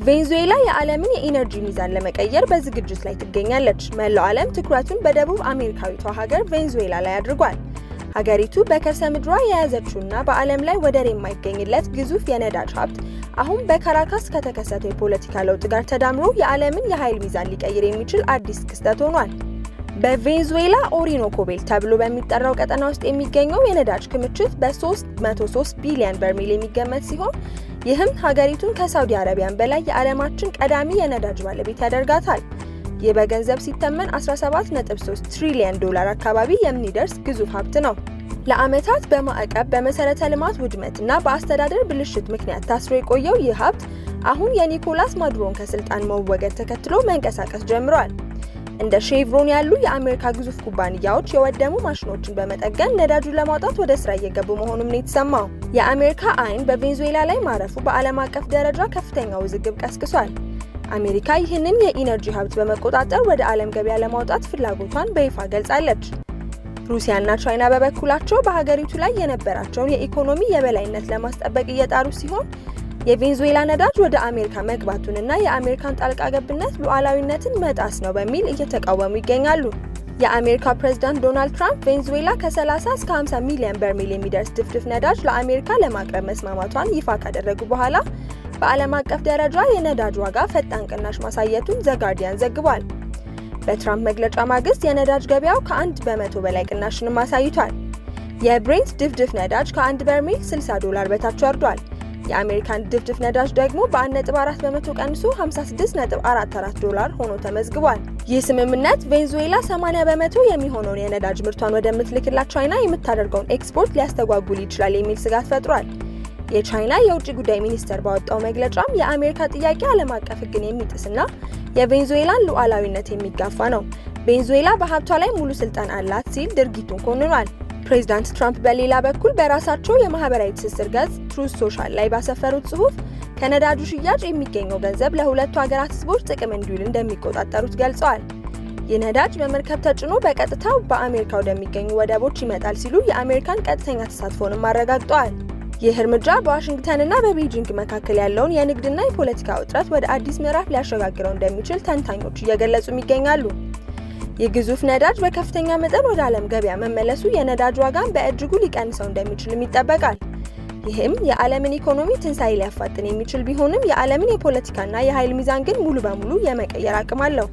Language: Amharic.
ቬንዙዌላ የዓለምን የኢነርጂ ሚዛን ለመቀየር በዝግጅት ላይ ትገኛለች። መላው ዓለም ትኩረቱን በደቡብ አሜሪካዊቷ ሀገር ቬንዙዌላ ላይ አድርጓል። ሀገሪቱ በከርሰ ምድሯ የያዘችውና በዓለም ላይ ወደር የማይገኝለት ግዙፍ የነዳጅ ሀብት አሁን በካራካስ ከተከሰተው የፖለቲካ ለውጥ ጋር ተዳምሮ የዓለምን የኃይል ሚዛን ሊቀይር የሚችል አዲስ ክስተት ሆኗል። በቬንዙዌላ ኦሪኖኮ ቤልት ተብሎ በሚጠራው ቀጠና ውስጥ የሚገኘው የነዳጅ ክምችት በ303 ቢሊዮን በርሜል የሚገመት ሲሆን ይህም ሀገሪቱን ከሳውዲ አረቢያን በላይ የዓለማችን ቀዳሚ የነዳጅ ባለቤት ያደርጋታል። ይህ በገንዘብ ሲተመን 17.3 ትሪሊዮን ዶላር አካባቢ የሚደርስ ግዙፍ ሀብት ነው። ለዓመታት በማዕቀብ በመሰረተ ልማት ውድመትና በአስተዳደር ብልሽት ምክንያት ታስሮ የቆየው ይህ ሀብት አሁን የኒኮላስ ማዱሮን ከስልጣን መወገድ ተከትሎ መንቀሳቀስ ጀምሯል። እንደ ሼቭሮን ያሉ የአሜሪካ ግዙፍ ኩባንያዎች የወደሙ ማሽኖችን በመጠገን ነዳጁን ለማውጣት ወደ ስራ እየገቡ መሆኑም ነው የተሰማው። የአሜሪካ አይን በቬንዙዌላ ላይ ማረፉ በዓለም አቀፍ ደረጃ ከፍተኛ ውዝግብ ቀስቅሷል። አሜሪካ ይህንን የኢነርጂ ሀብት በመቆጣጠር ወደ ዓለም ገበያ ለማውጣት ፍላጎቷን በይፋ ገልጻለች። ሩሲያና ቻይና በበኩላቸው በሀገሪቱ ላይ የነበራቸውን የኢኮኖሚ የበላይነት ለማስጠበቅ እየጣሩ ሲሆን የቬንዙዌላ ነዳጅ ወደ አሜሪካ መግባቱንና የአሜሪካን ጣልቃ ገብነት ሉዓላዊነትን መጣስ ነው በሚል እየተቃወሙ ይገኛሉ። የአሜሪካ ፕሬዝዳንት ዶናልድ ትራምፕ ቬንዙዌላ ከ30 እስከ 50 ሚሊዮን በርሜል የሚደርስ ድፍድፍ ነዳጅ ለአሜሪካ ለማቅረብ መስማማቷን ይፋ ካደረጉ በኋላ በዓለም አቀፍ ደረጃ የነዳጅ ዋጋ ፈጣን ቅናሽ ማሳየቱን ዘ ጋርዲያን ዘግቧል። በትራምፕ መግለጫ ማግስት የነዳጅ ገበያው ከ1 በመቶ በላይ ቅናሽንም አሳይቷል። የብሬንት ድፍድፍ ነዳጅ ከ1 በርሜል $60 በታች ወርዷል። የአሜሪካን ድፍድፍ ነዳጅ ደግሞ በ1.4 በመቶ ቀንሶ $56.44 ሆኖ ተመዝግቧል። ይህ ስምምነት ቬንዙዌላ 80 በመቶ የሚሆነውን የነዳጅ ምርቷን ወደምትልክላት ቻይና የምታደርገውን ኤክስፖርት ሊያስተጓጉል ይችላል የሚል ስጋት ፈጥሯል። የቻይና የውጭ ጉዳይ ሚኒስቴር ባወጣው መግለጫም የአሜሪካ ጥያቄ ዓለም አቀፍ ሕግን የሚጥስና የቬንዙዌላን ሉዓላዊነት የሚጋፋ ነው። ቬንዙዌላ በሀብቷ ላይ ሙሉ ስልጣን አላት ሲል ድርጊቱን ኮንኗል። ፕሬዝዳንት ትራምፕ በሌላ በኩል በራሳቸው የማህበራዊ ትስስር ገጽ ትሩዝ ሶሻል ላይ ባሰፈሩት ጽሑፍ ከነዳጁ ሽያጭ የሚገኘው ገንዘብ ለሁለቱ ሀገራት ህዝቦች ጥቅም እንዲውል እንደሚቆጣጠሩት ገልጸዋል። ይህ ነዳጅ በመርከብ ተጭኖ በቀጥታ በአሜሪካ ወደሚገኙ ወደቦች ይመጣል ሲሉ የአሜሪካን ቀጥተኛ ተሳትፎንም አረጋግጠዋል። ይህ እርምጃ በዋሽንግተንና በቤጂንግ መካከል ያለውን የንግድና የፖለቲካ ውጥረት ወደ አዲስ ምዕራፍ ሊያሸጋግረው እንደሚችል ተንታኞች እየገለጹም ይገኛሉ። የግዙፍ ነዳጅ በከፍተኛ መጠን ወደ ዓለም ገበያ መመለሱ የነዳጅ ዋጋን በእጅጉ ሊቀንሰው እንደሚችልም ይጠበቃል። ይህም የዓለምን ኢኮኖሚ ትንሣኤ ሊያፋጥን የሚችል ቢሆንም የዓለምን የፖለቲካና የኃይል ሚዛን ግን ሙሉ በሙሉ የመቀየር አቅም አለው።